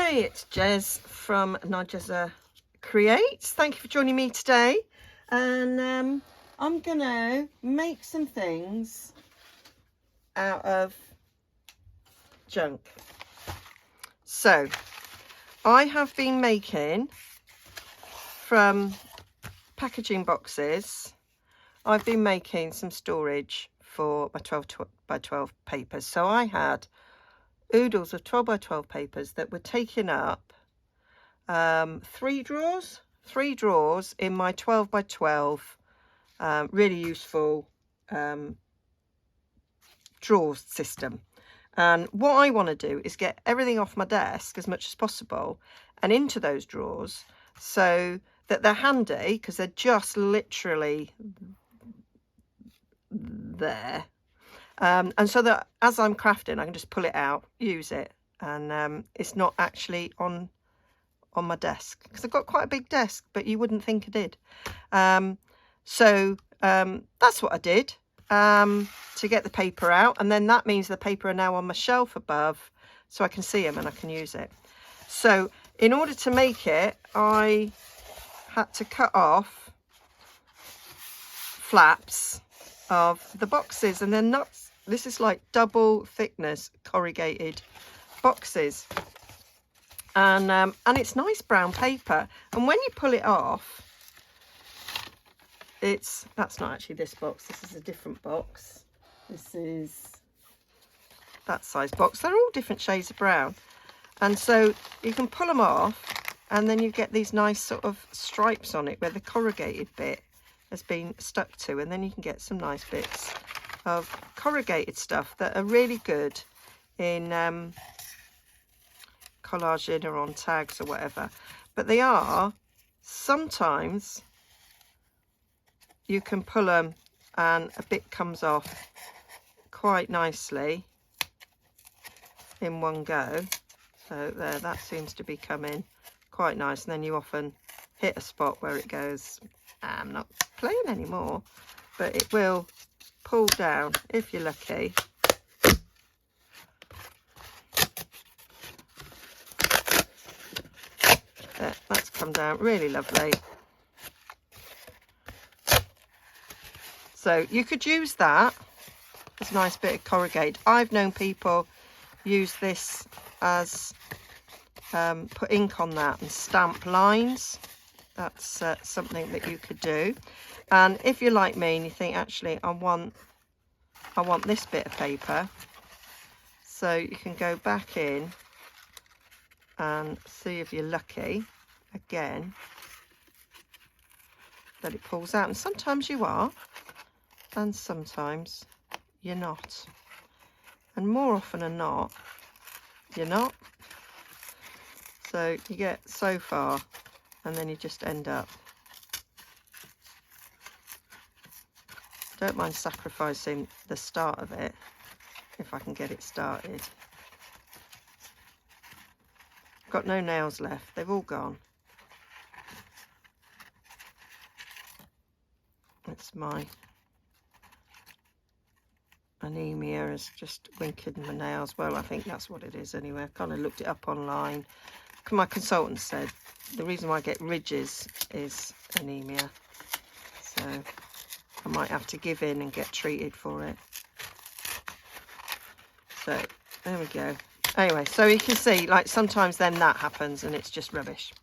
Hi, it's Jez from Nigezza Creates. Thank you for joining me today. And I'm gonna make some things out of junk. So I have been making from packaging boxes. I've been making some storage for my 12 by 12 papers. So I had oodles of 12 by 12 papers that were taking up three drawers in my 12 by 12 really useful drawer system. And what I want to do is get everything off my desk as much as possible and into those drawers so that they're handy, because they're just literally there. And so that as I'm crafting, I can just pull it out, use it, and it's not actually on my desk, because I've got quite a big desk, but you wouldn't think I did. So that's what I did to get the paper out, and then that means the paper are now on my shelf above, so I can see them and I can use it. So in order to make it, I had to cut off flaps of the boxes, and they're not, this is like double thickness corrugated boxes, and it's nice brown paper, and when you pull it off, that's not actually this box, this is a different box, this is that size box. They're all different shades of brown, and so you can pull them off, and then you get these nice sort of stripes on it where the corrugated bit has been stuck to, and then you can get some nice bits of corrugated stuff that are really good in collaging or on tags or whatever. But they are, sometimes you can pull them and a bit comes off quite nicely in one go. So there, that seems to be coming quite nice, and then you often hit a spot where it goes, I'm not playing anymore, but it will pull down if you're lucky. There, that's come down really lovely. So you could use that as a nice bit of corrugate. I've known people use this as put ink on that and stamp lines. That's something that you could do. And if you're like me and you think, actually I want this bit of paper, so you can go back in and see if you're lucky again that it pulls out, and sometimes you are and sometimes you're not, and more often than not you're not. So you get so far and then you just end up, don't mind sacrificing the start of it if I can get it started. Got no nails left, they've all gone. It's my anemia is just winking my nails. Well, I think that's what it is anyway. I kind of looked it up online. My consultant said the reason why I get ridges is anemia, so I might have to give in and get treated for it. So there we go. Anyway, so you can see, like, sometimes then that happens and it's just rubbish.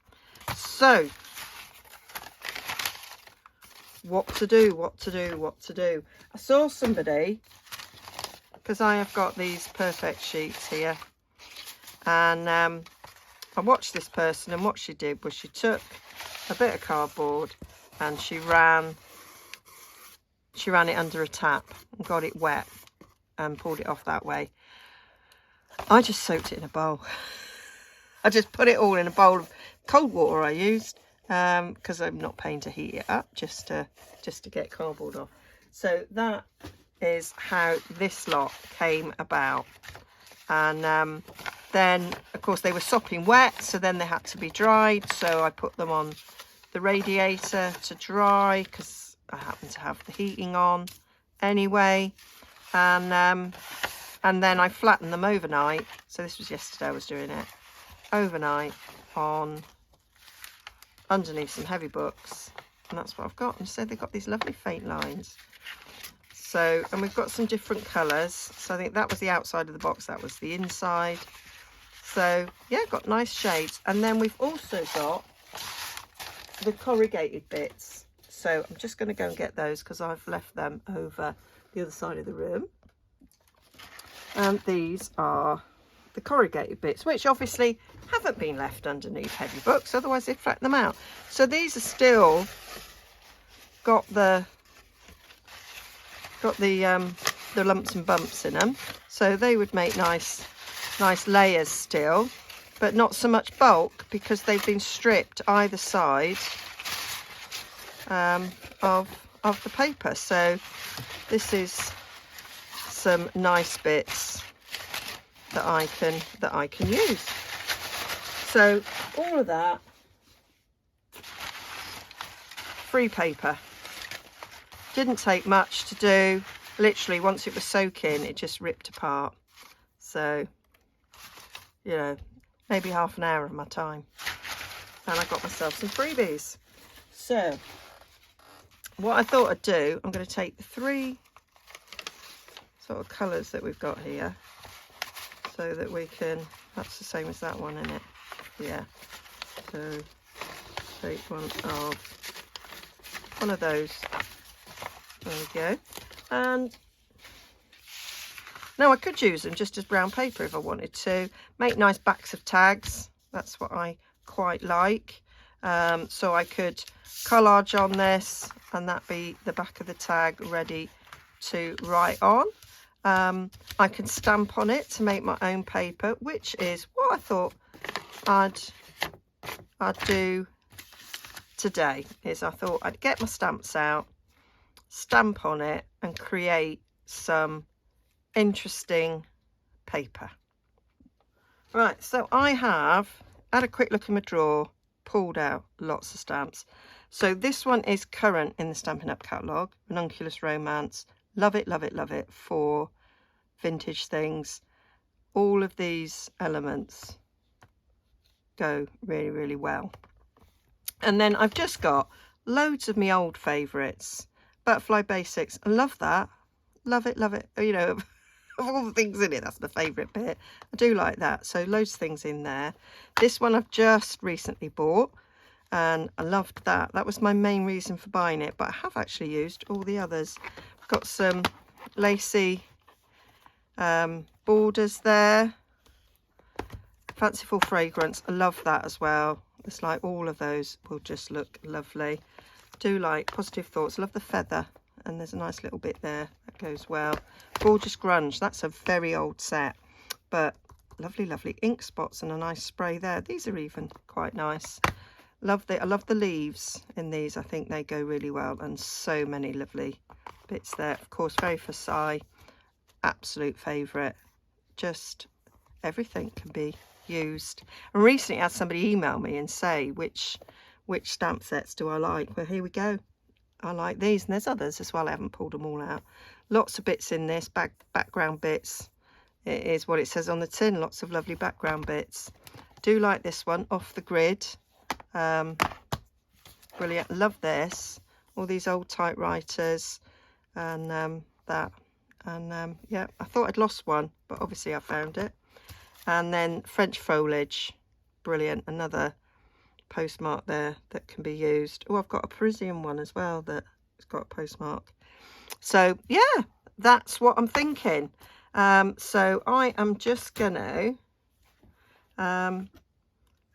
So what to do? I saw somebody, because I have got these perfect sheets here, and I watched this person, and what she did was she took a bit of cardboard and she ran it under a tap and got it wet and pulled it off that way. I just soaked it in a bowl. I just put it all in a bowl of cold water I used, because I'm not paying to heat it up, just to get cardboard off. So that is how this lot came about. And then of course they were sopping wet, so then they had to be dried, so I put them on the radiator to dry, because I happen to have the heating on anyway. And then I flattened them overnight. So this was yesterday I was doing it. overnight on underneath some heavy books, and that's what I've got. And so they've got these lovely faint lines. So, and we've got some different colours. So I think that was the outside of the box, that was the inside. So yeah, got nice shades. And then we've also got the corrugated bits. So I'm just going to go and get those because I've left them over the other side of the room. And these are the corrugated bits, which obviously haven't been left underneath heavy books, otherwise they'd flatten them out. So these are still got the lumps and bumps in them, so they would make nice layers still, but not so much bulk because they've been stripped either side of the paper. So this is some nice bits that I can use. So all of that free paper. Didn't take much to do. Literally, once it was soaking, it just ripped apart. So, you know, maybe half an hour of my time. And I got myself some freebies. So, what I thought I'd do, I'm going to take the 3 sort of colours that we've got here. So that we can, that's the same as that one, isn't it? Yeah. So, take one of those. There we go. And now I could use them just as brown paper if I wanted to. Make nice backs of tags. That's what I quite like. So I could collage on this and that be the back of the tag ready to write on. I can stamp on it to make my own paper, which is what I thought I'd do today. Is I thought I'd get my stamps out, stamp on it and create some interesting paper. Right, so I have had a quick look in my drawer, pulled out lots of stamps. So this one is current in the Stampin' Up catalogue, Ranunculus Romance. Love it, love it, love it for vintage things. All of these elements go really, really well. And then I've just got loads of my old favourites. Butterfly Basics, I love that. Love it, love it. You know, of all the things in it, that's my favourite bit. I do like that. So loads of things in there. This one I've just recently bought and I loved that. That was my main reason for buying it, but I have actually used all the others. I've got some lacy borders there. Fanciful Fragrance, I love that as well. It's like all of those will just look lovely. Do like Positive Thoughts, love the feather, and there's a nice little bit there that goes well. Gorgeous Grunge, that's a very old set, but lovely, lovely ink spots and a nice spray there. These are even quite nice. I love the leaves in these. I think they go really well, and so many lovely bits there. Of course, Very Versailles, absolute favourite. Just everything can be used. And recently I had somebody email me and say which stamp sets do I like. Well, here we go. I like these, and there's others as well. I haven't pulled them all out. Lots of bits in this, background bits. It is what it says on the tin. Lots of lovely background bits. Do like this one, Off the Grid. Brilliant. Love this. All these old typewriters and that. And yeah, I thought I'd lost one, but obviously I found it. And then French Foliage. Brilliant. Another postmark there that can be used. Oh, I've got a Parisian one as well that's got a postmark. So yeah, that's what I'm thinking. So I am just gonna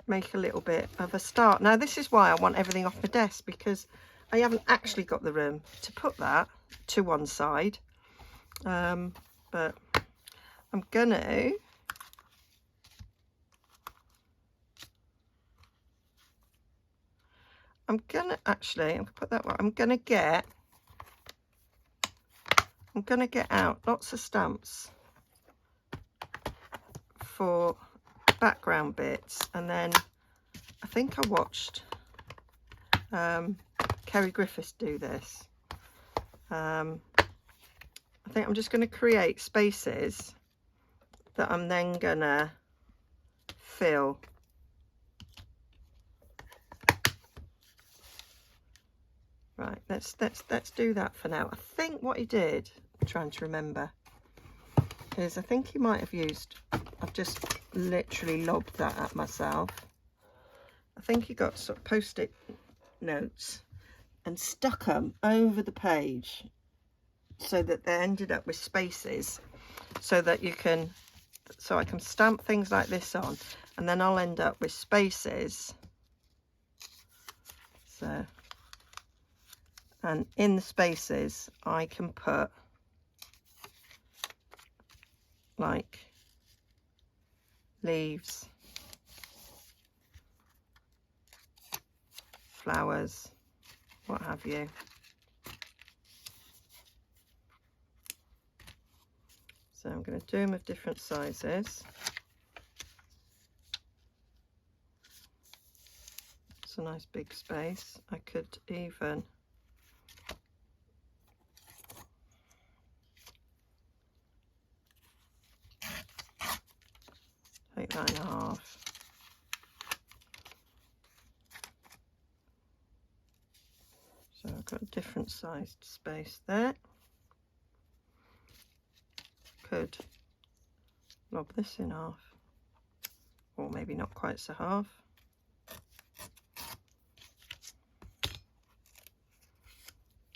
make a little bit of a start. Now this is why I want everything off my desk, because I haven't actually got the room to put that to one side. But I'm gonna actually, I'm gonna put that one. I'm gonna get out lots of stamps for background bits, and then I think I watched Kerry Griffiths do this. I think I'm just going to create spaces that I'm then gonna fill Right, let's do that for now. I think what he did, I'm trying to remember, is I think he might have used, I've just literally lobbed that at myself. I think he got sort of post-it notes and stuck them over the page so that they ended up with spaces, so that you can, so I can stamp things like this on, and then I'll end up with spaces. So, and in the spaces I can put like leaves, flowers, what have you. So I'm going to do them of different sizes. It's a nice big space. I could even take that in half. So I've got a different sized space there. Could lob this in half, or maybe not quite so half.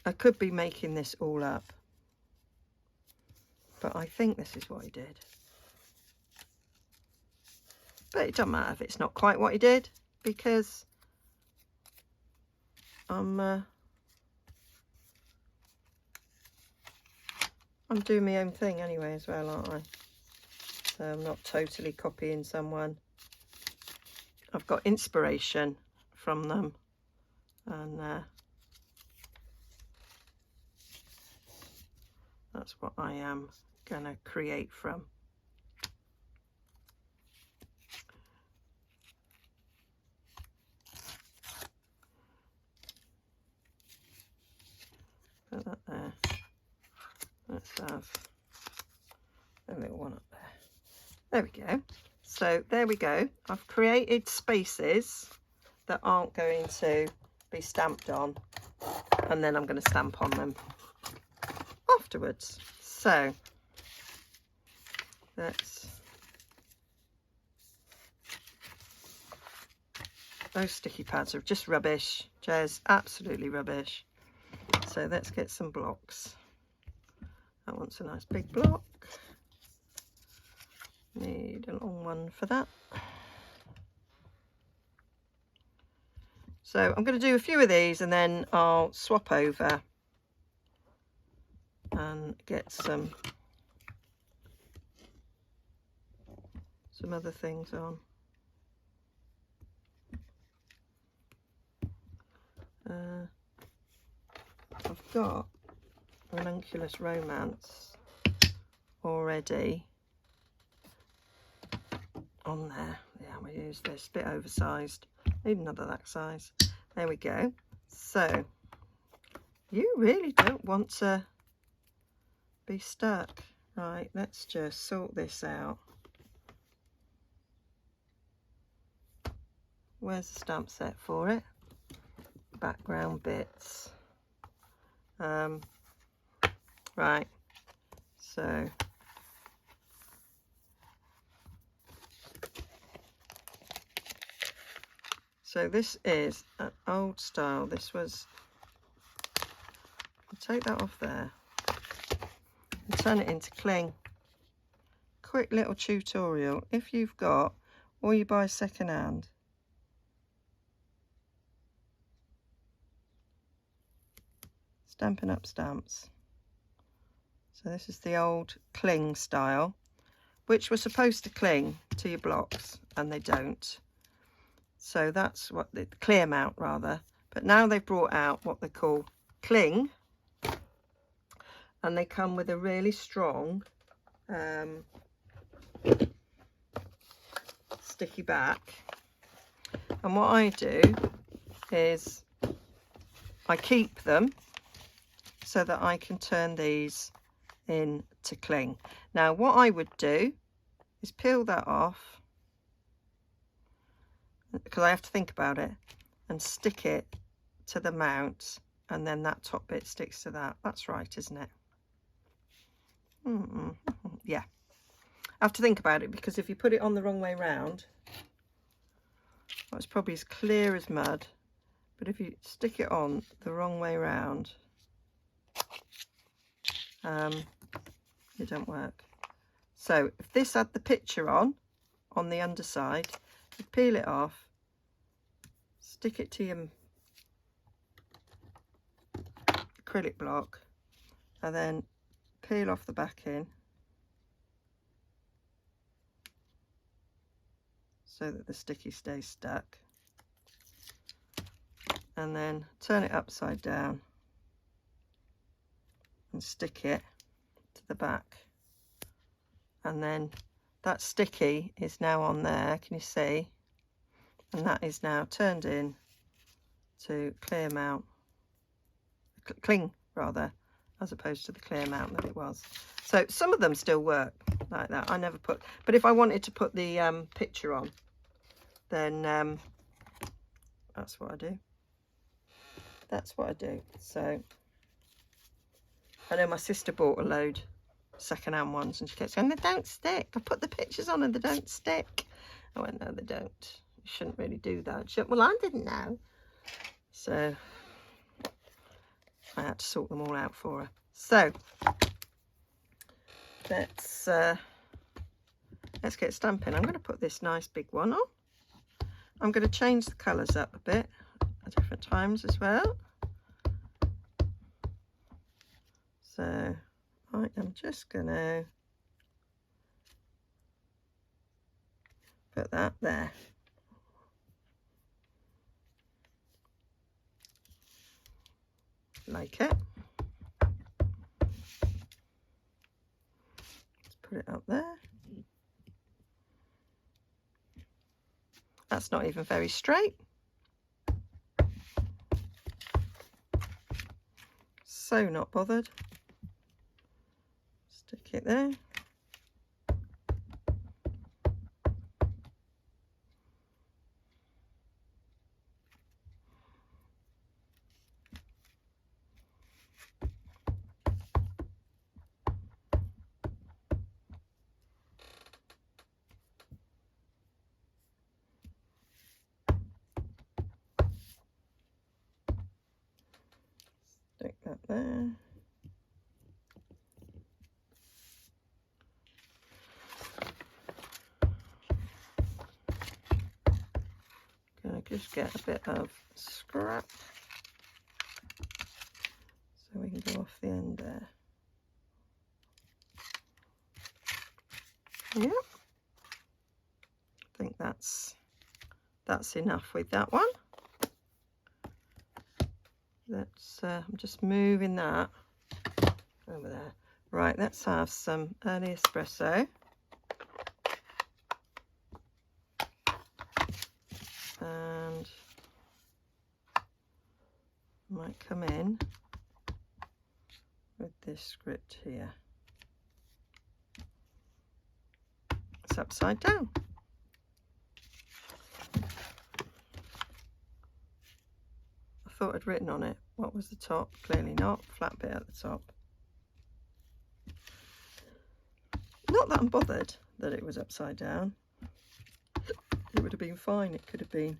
I could be making this all up, but I think this is what he did. But it doesn't matter if it's not quite what he did, because I'm doing my own thing anyway as well, aren't I? So I'm not totally copying someone. I've got inspiration from them, and that's what I am gonna create from. Put that there. Let's have a little one up there. There we go. So there we go. I've created spaces that aren't going to be stamped on, and then I'm going to stamp on them afterwards. So let's, those sticky pads are just rubbish, Jez, absolutely rubbish. So let's get some blocks. That wants a nice big block. Need a long one for that. So I'm going to do a few of these, and then I'll swap over and get some other things on. I've got Ranunculus Romance already on there. Yeah, I'm going to use this, a bit oversized. Need another that size. There we go. So you really don't want to be stuck. Right, let's just sort this out. Where's the stamp set for it? Background bits. Right, so this is an old style. This was, I'll take that off there and turn it into cling. Quick little tutorial. If you've got, or you buy second hand, Stampin' Up stamps. So this is the old cling style, which were supposed to cling to your blocks, and they don't. So that's what the clear mount rather. But now they've brought out what they call cling, and they come with a really strong sticky back. And what I do is I keep them so that I can turn these into cling. Now what I would do is peel that off, because I have to think about it, and stick it to the mount and then that top bit sticks to that. That's right, isn't it? Yeah. I have to think about it, because if you put it on the wrong way round, well, it's probably as clear as mud, but if you stick it on the wrong way round, it don't work. So if this had the picture on the underside, you peel it off, stick it to your acrylic block, and then peel off the backing so that the sticky stays stuck, and then turn it upside down and stick it to the back, and then that sticky is now on there, can you see? And that is now turned in to cling rather, as opposed to the clear mount that it was. So some of them still work like that. I never put, but if I wanted to put the picture on, then that's what I do. That's what I do. So I know my sister bought a load second-hand ones, and she kept saying, they don't stick. I put the pictures on and they don't stick. I went, no, they don't. You shouldn't really do that. She went, well, I didn't know. So I had to sort them all out for her. So let's get stamping. I'm going to put this nice big one on. I'm going to change the colours up a bit at different times as well. So I am just going to put that there. Like it. Let's put it up there. That's not even very straight. So not bothered. Stick it there. Stick that there. Gonna just get a bit of scrap so we can go off the end there. Yep. I think that's enough with that one. Let's I'm just moving that over there. Right, let's have some early espresso. And might come in with this script here. It's upside down. I thought I'd written on it what was the top. Clearly not. Flat bit at the top. Not that I'm bothered that it was upside down. It would have been fine. It could have been.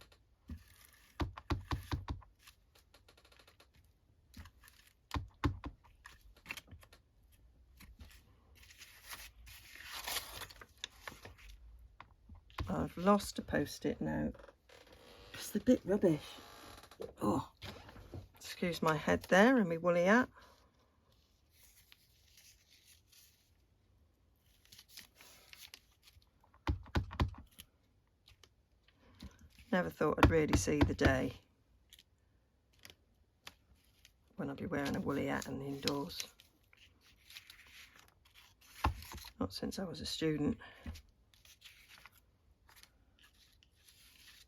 I've lost a post-it note. It's a bit rubbish. Oh, excuse my head there and my woolly hat. Never thought I'd really see the day when I'd be wearing a woolly hat and indoors. Not since I was a student.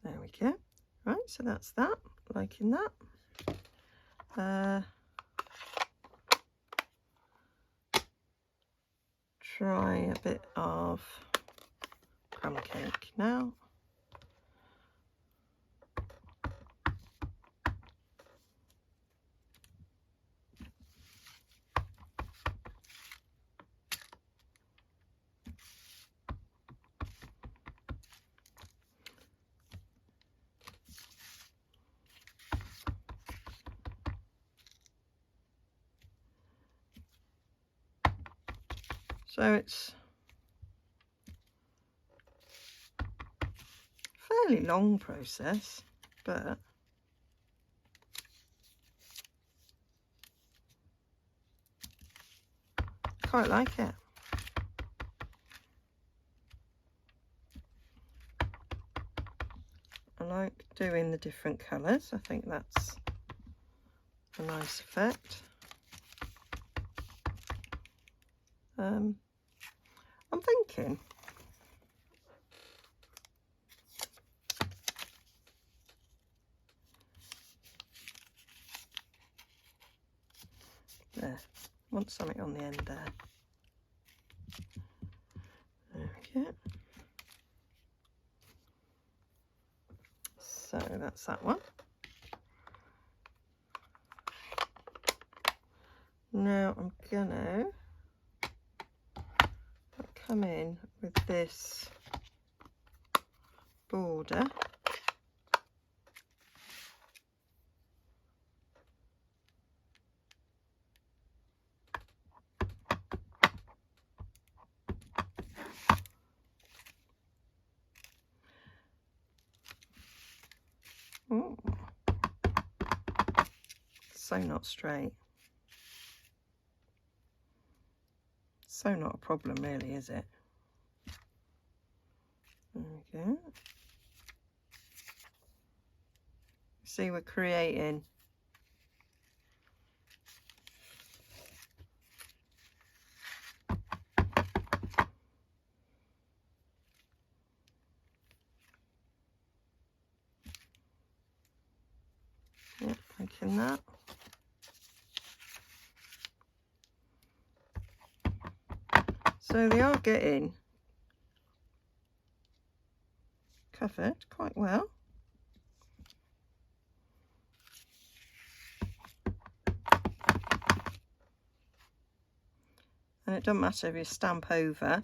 There we go. Right, so that's that. Liking that. Try a bit of crumb cake now. So it's a fairly long process, but I quite like it. I like doing the different colours. I think that's a nice effect. I'm thinking there, want something on the end there. There we go. So that's that one. Now I'm gonna come in with this border. Ooh. So not straight. So not a problem really, is it? There we go. See, we're creating making that. So they are getting covered quite well. And it doesn't matter if you stamp over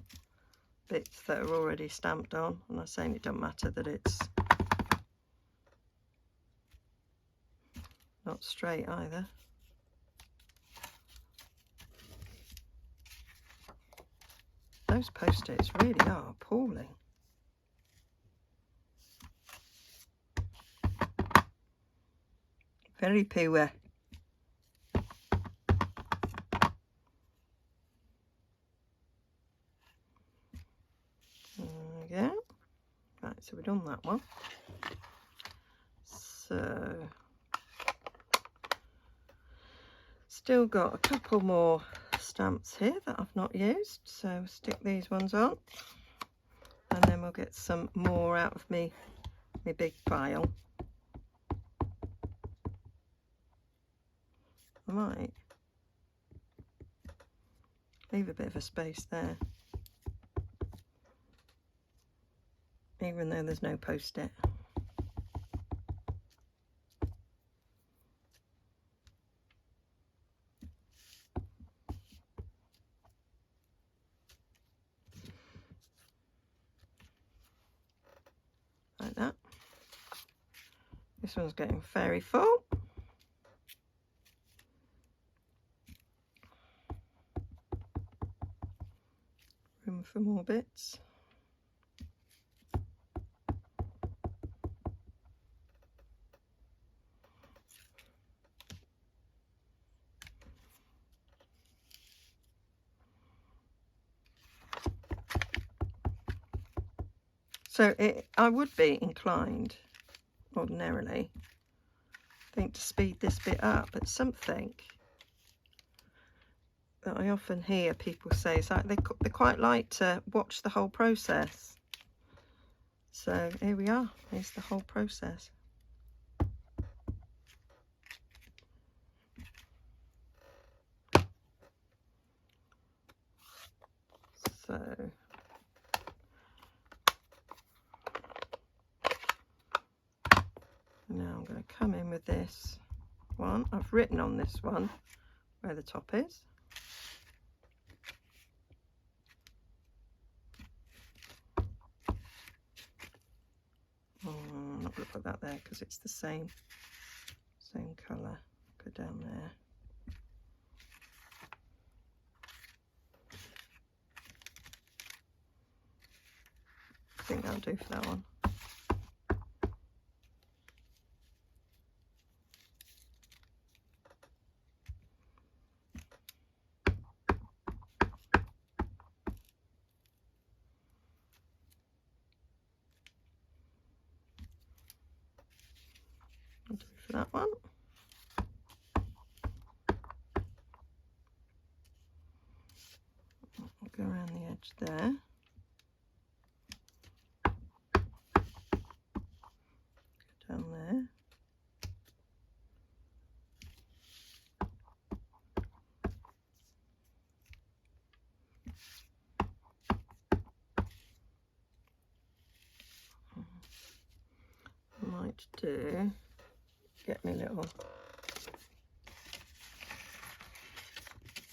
bits that are already stamped on. I'm not saying it doesn't matter that it's not straight either. Those post-its really are appalling. Very poor. There we go. Right, so we've done that one. So still got a couple more stamps here that I've not used, so stick these ones on and then we'll get some more out of my big pile. I might leave a bit of a space there, even though there's no post-it. Like that. This one's getting very full. Room for more bits. So I would be inclined, ordinarily, I think, to speed this bit up, but something that I often hear people say is like they quite like to watch the whole process. So here we are, here's the whole process. So now I'm going to come in with this one. I've written on this one where the top is. I'm not going to put that there because it's the same colour. Go down there. that'll do for that one. That'll do for that one. I'll go around the edge there. Down there. I might do, get me little,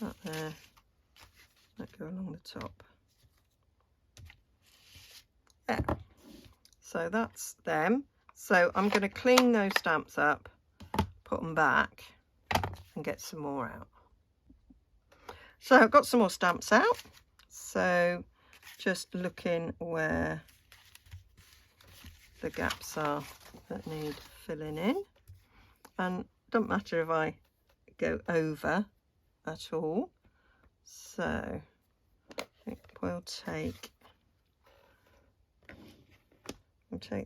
that there, that go along the top. Yeah, so that's them. So I'm going to clean those stamps up, put them back and get some more out. So I've got some more stamps out. So just looking where the gaps are that need filling in. And it doesn't matter if I go over at all. So I think we'll take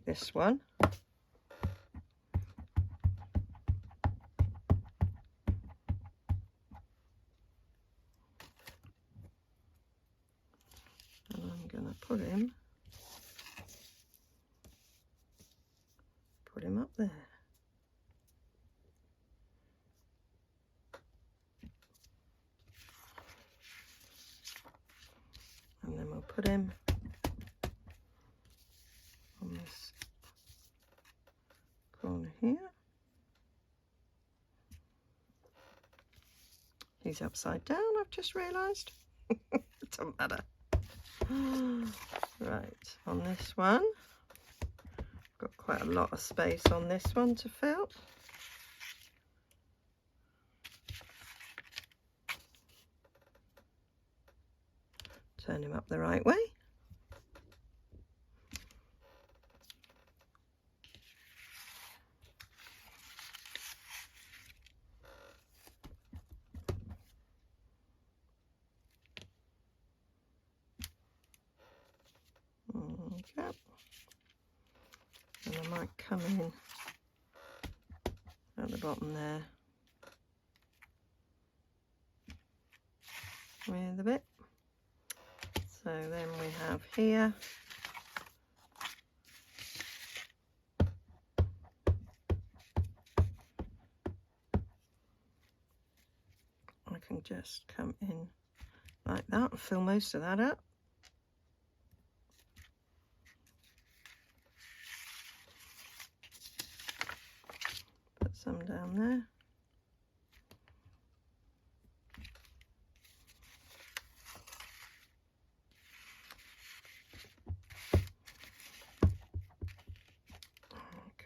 this one. And I'm going to put him up there. And then we'll put him on this corner here. He's upside down, I've just realised. It doesn't matter. Right, on this one, got quite a lot of space on this one to fill. Turn him up the right way. Okay. And I might come in at the bottom there with a bit. So then we have here I can just come in like that and fill most of that up. Put some down there.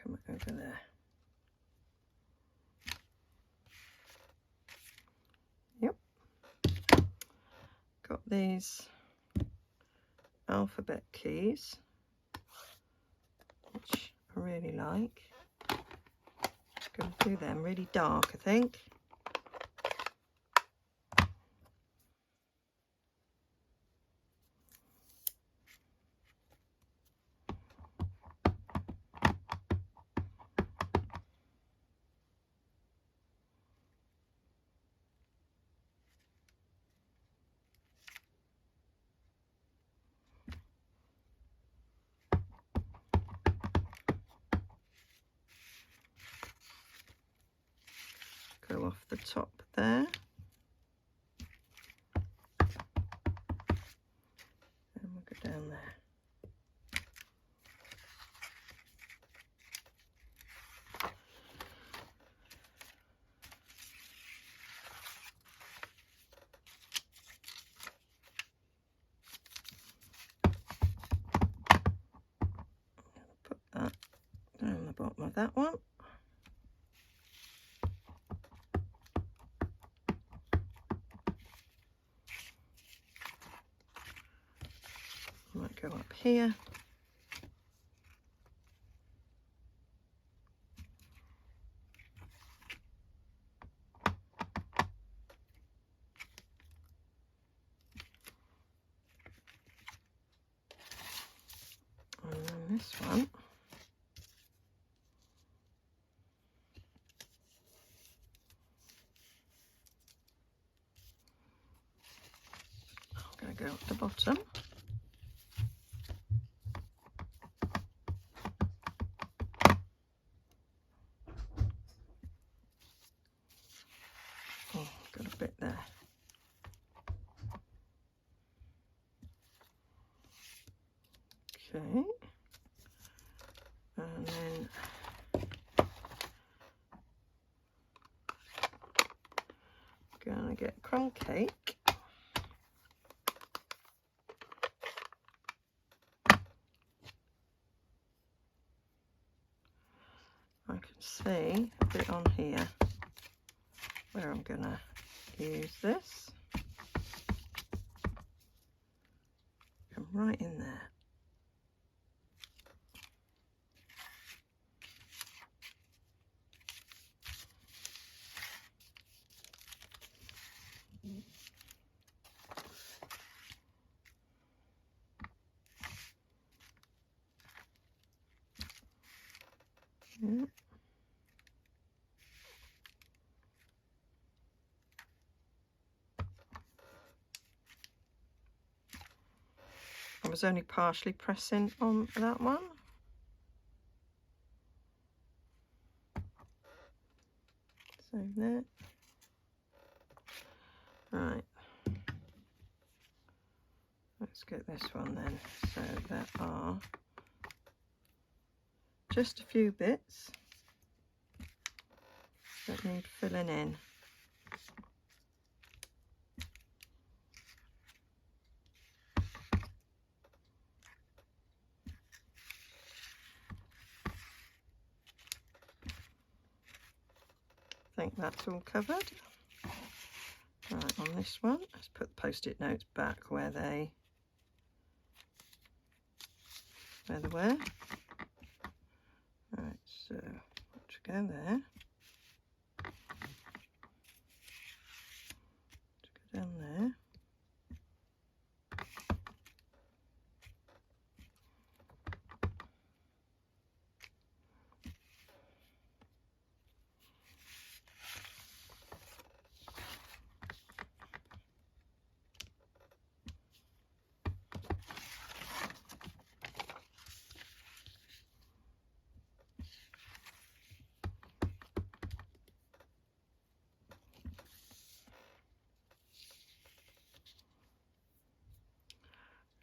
Come over there. Yep. Got these alphabet keys, which I really like. Going to do them really dark, I think. Go off the top there. And we'll go down there. Put that down the bottom of that one. Might go up here. this one. I'm going to go up the bottom. Oh, got a bit there. Okay. And then gonna get crumb cake. I can see a bit on here where I'm gonna use this. Come right in there. Yeah. I was only partially pressing on that one. Save that. Right. Let's get this one then. So there are just a few bits that need filling in. I think that's all covered. Right, on this one, let's put the post-it notes back where they were. Right, so let's go there. Let's go down there.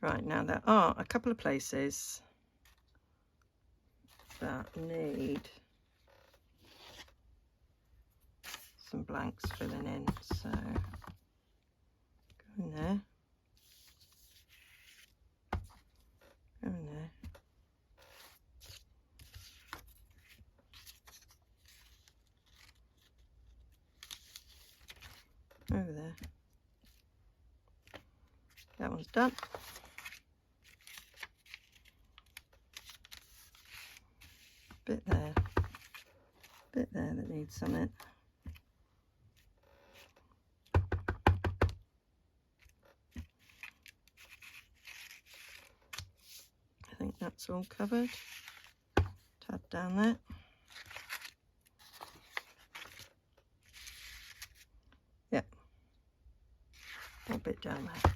Right, now there are a couple of places that need some blanks filling in, so go in there, go in there, over there. That one's done. Bit there that needs something. I think that's all covered. Tad down there. Yep. A bit down there.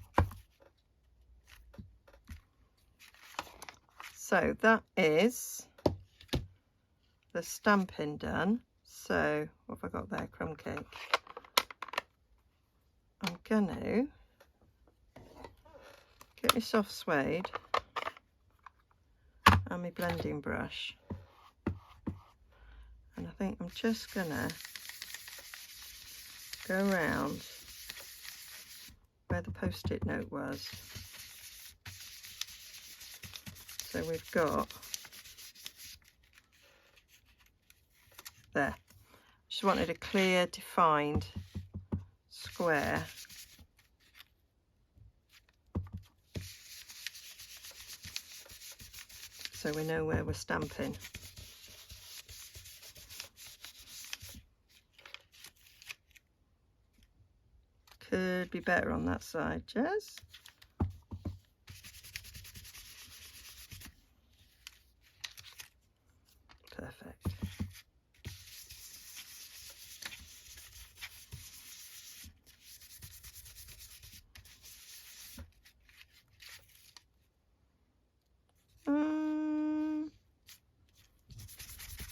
So that is the stamping done. So what have I got there? Crumb cake. I'm gonna get my soft suede and my blending brush, and I think I'm just gonna go around where the post-it note was. So we've got there. Just wanted a clear, defined square. So we know where we're stamping. Could be better on that side, Jez.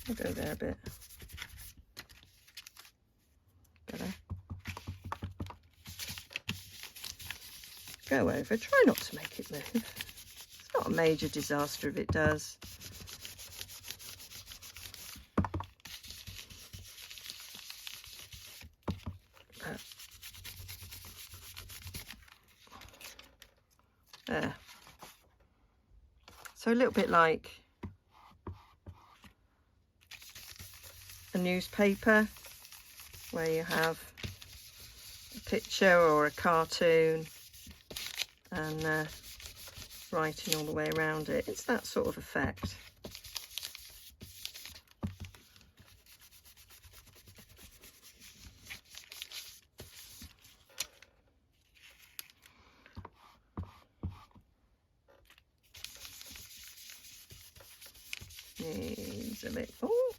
I'll go there a bit. Better. Go over. Try not to make it move. It's not a major disaster if it does. But there. So a little bit like a newspaper where you have a picture or a cartoon and writing all the way around it. It's that sort of effect. Needs a bit. Oh.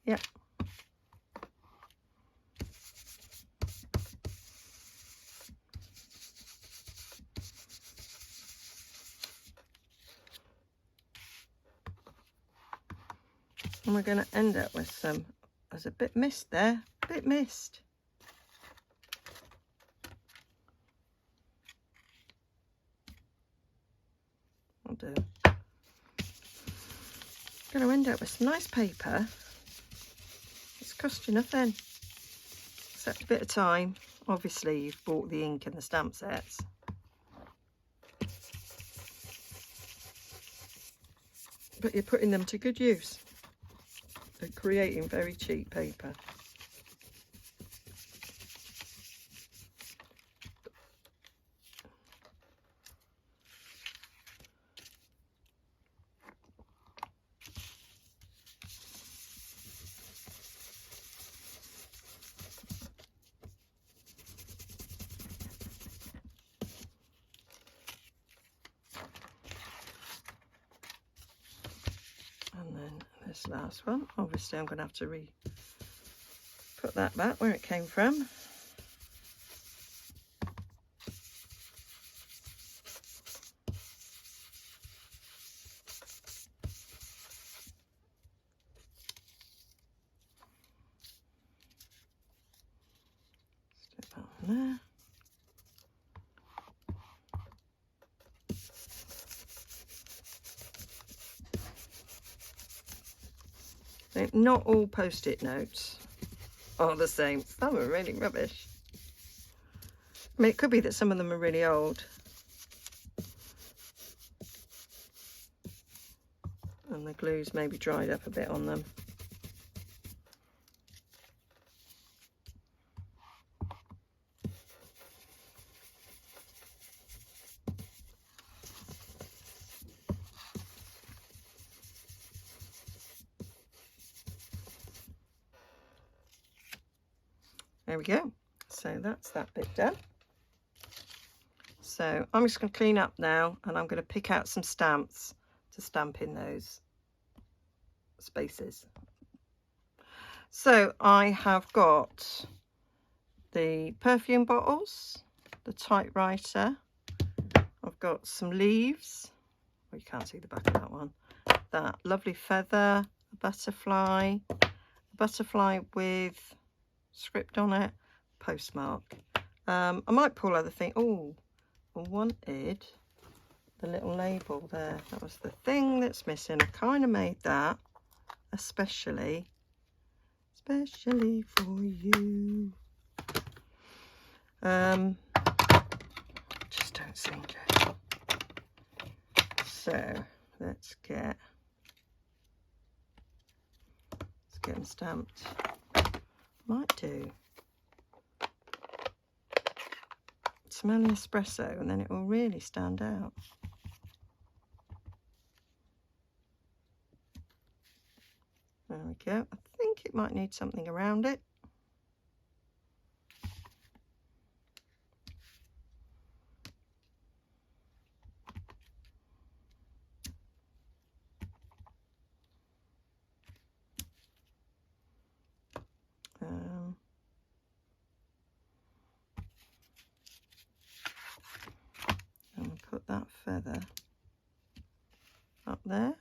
Yeah. And we're going to end up with some, there's a bit mist there, a bit mist. I'll do. Going to end up with some nice paper. It's cost you nothing, except a bit of time. Obviously you've bought the ink and the stamp sets. But you're putting them to good use. They're creating very cheap paper. And then this last one, obviously I'm going to have to put that back where it came from. Stick that on there. So not all post-it notes are the same. Some are really rubbish. I mean, it could be that some of them are really old. And the glue's maybe dried up a bit on them. There we go. So that's that bit done. So I'm just going to clean up now and I'm going to pick out some stamps to stamp in those spaces. So I have got the perfume bottles, the typewriter, I've got some leaves, well, you can't see the back of that one, that lovely feather, a butterfly with script on it, postmark. I might pull other things. Oh, I wanted the little label there. That was the thing that's missing. I kind of made that especially for you. Just don't seem to. So let's get them stamped. Might do smelly espresso, and then it will really stand out. There we go. I think it might need something around it. I'm going to put that feather up there.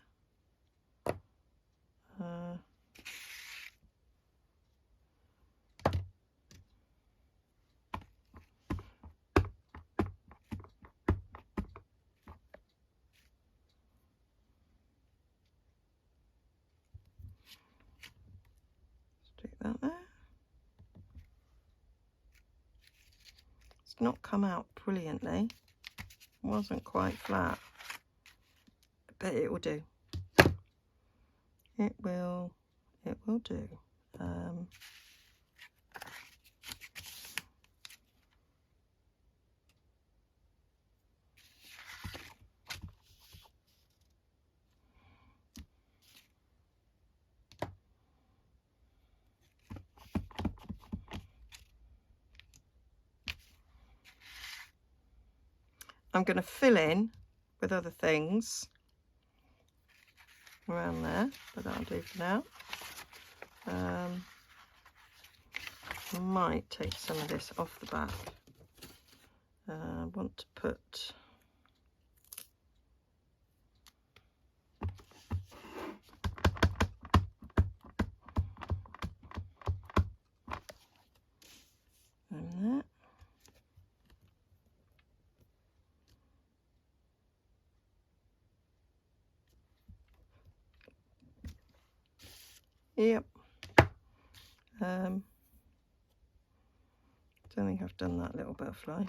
Stick that there. It's not come out brilliantly. It wasn't quite flat, but it will do. It will do. I'm going to fill in with other things around there, but that'll do for now. I might take some of this off the back. I want to put in there. Yep. Don't think I've done that little butterfly.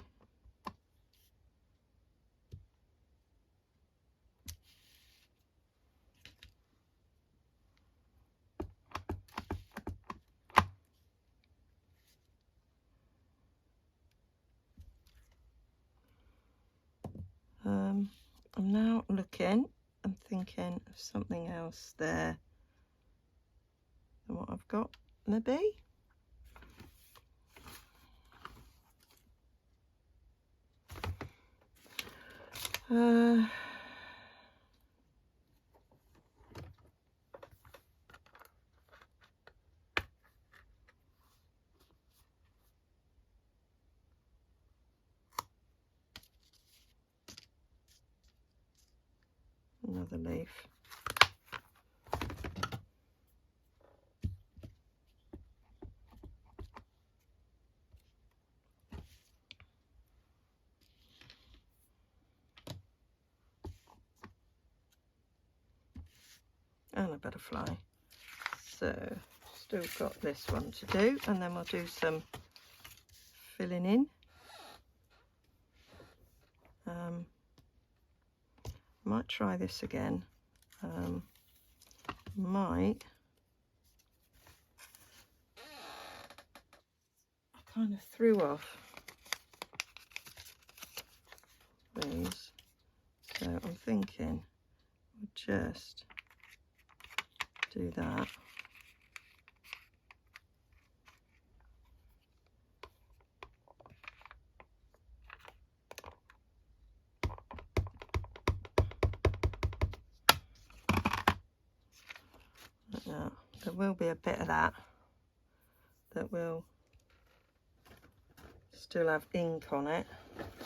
I'm now looking and thinking of something else there than what I've got, maybe. Another leaf. And a butterfly. So still got this one to do, and then we'll do some filling in. Might try this again. I kind of threw off these, so I'm thinking we'll just do that. Now, there will be a bit of that will still have ink on it.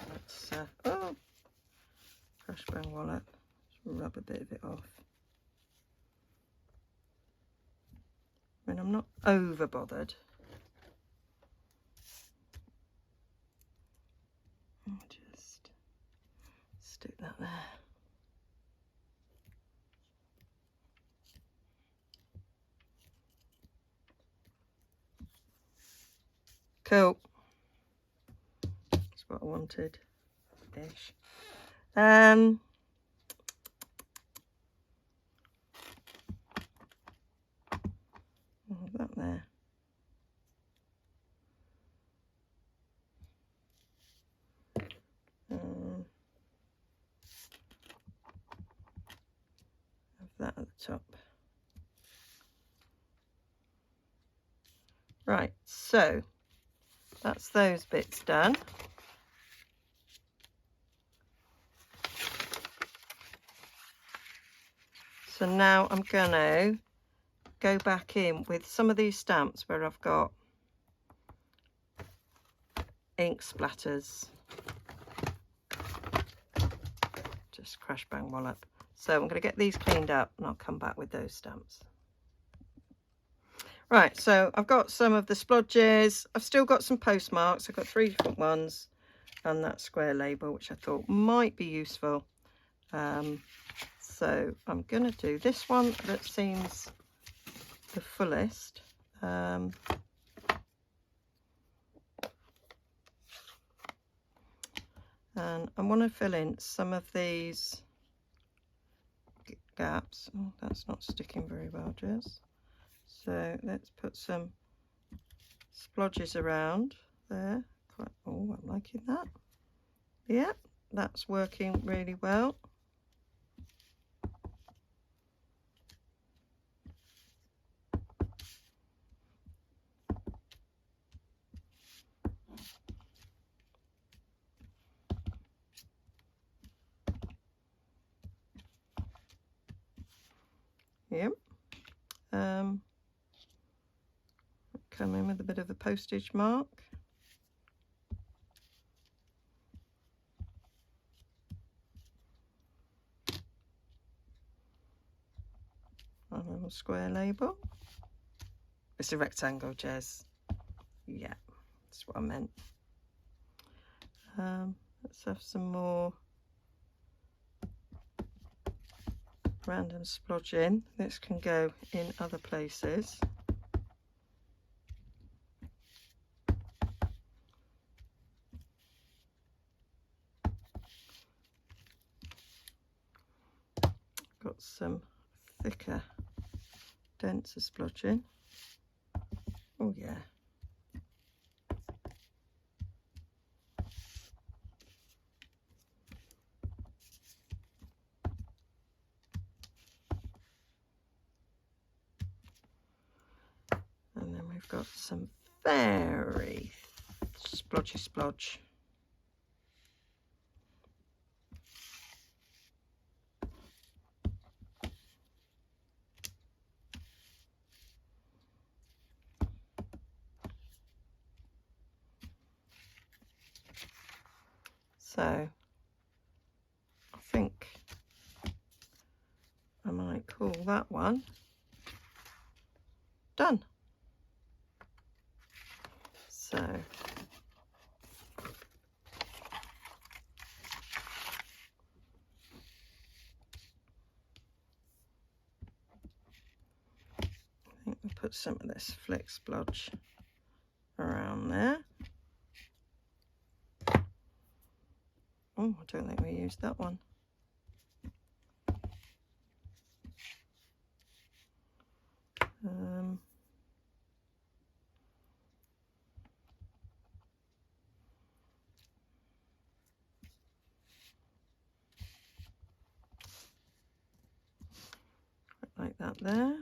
Let's oh, crash bang wallet. Just rub a bit of it off. I mean, I'm not over bothered. I'll just stick that there. Cool. That's what I wanted. Ish. Have that there. Have that at the top. Right, so that's those bits done. So now I'm going to go back in with some of these stamps where I've got ink splatters. Just crash bang wallop. So I'm going to get these cleaned up and I'll come back with those stamps. Right, so I've got some of the splodges. I've still got some postmarks. I've got 3 different ones and that square label, which I thought might be useful. So I'm going to do this one that seems the fullest. And I want to fill in some of these gaps. Oh, that's not sticking very well, Jess. So let's put some splodges around there. Oh, I'm liking that. Yeah, that's working really well. Yep. Come in with a bit of a postage mark. A little square label. It's a rectangle, Jez. Yeah, that's what I meant. Let's have some more random splodging. This can go in other places. Got some thicker, denser splodging. Oh yeah. And then we've got some very splodgy splodge. So I think I might call that one done. So I think we'll put some of this flick splodge around there. Oh, I don't think we used that one. Like that there.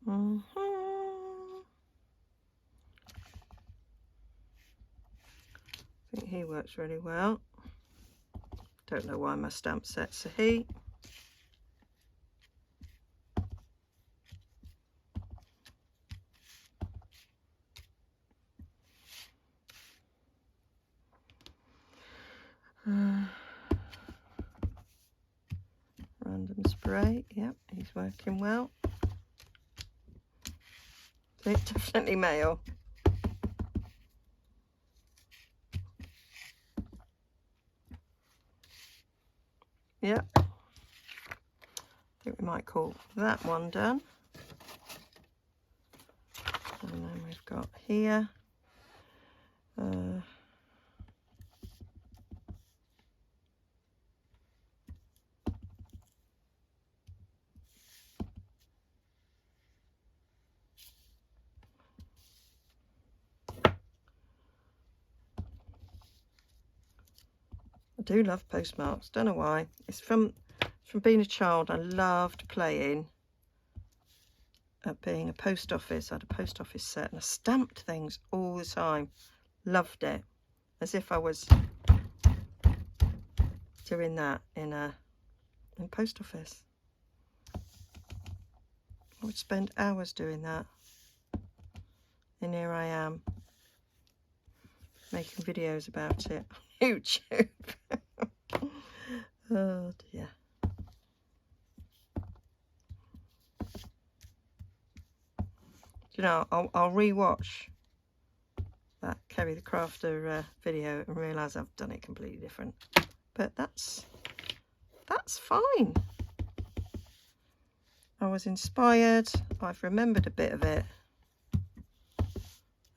I think he works really well. Don't know why my stamp set's a he. Random spray, yep, he's working well. It's definitely male. Yep. I think we might call that one done. And then we've got here. I do love postmarks, don't know why. It's from being a child. I loved playing at being a post office. I had a post office set and I stamped things all the time. Loved it. As if I was doing that in post office. I would spend hours doing that. And here I am making videos about it on YouTube. Oh dear. You know, I'll re-watch that Kerry the Crafter video and realise I've done it completely different. But that's fine. I was inspired. I've remembered a bit of it,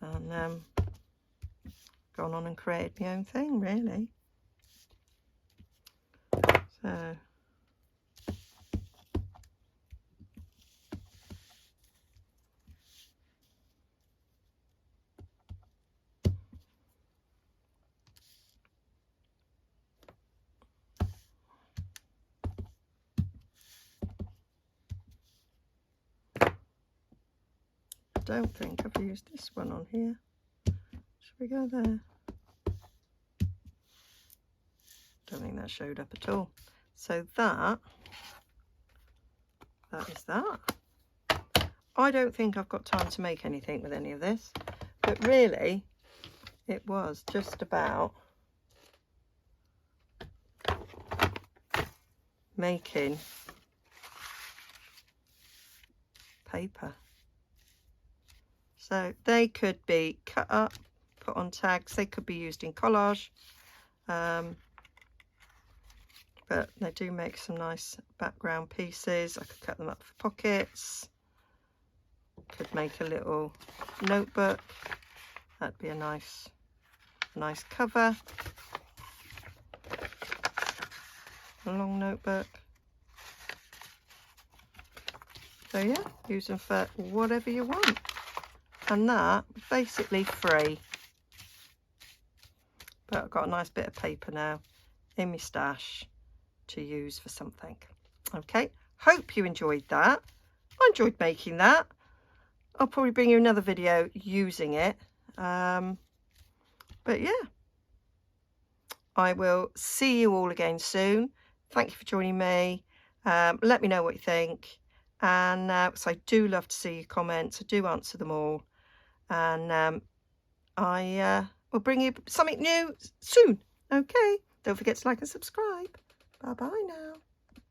and gone on and created my own thing, really. So. I don't think I've used this one on here. Should we go there? Don't think that showed up at all. So that is that. I don't think I've got time to make anything with any of this, but really it was just about making paper. So they could be cut up, put on tags, they could be used in collage, but they do make some nice background pieces. I could cut them up for pockets, could make a little notebook, that'd be a nice cover, a long notebook. So yeah, use them for whatever you want. And that basically free, but I've got a nice bit of paper now in my stash to use for something. Okay, hope you enjoyed that. I enjoyed making that. I'll probably bring you another video using it, but yeah, I will see you all again soon. Thank you for joining me. Let me know what you think, and so I do love to see your comments. I do answer them all. And I will bring you something new soon. Okay, don't forget to like and subscribe. Bye bye now.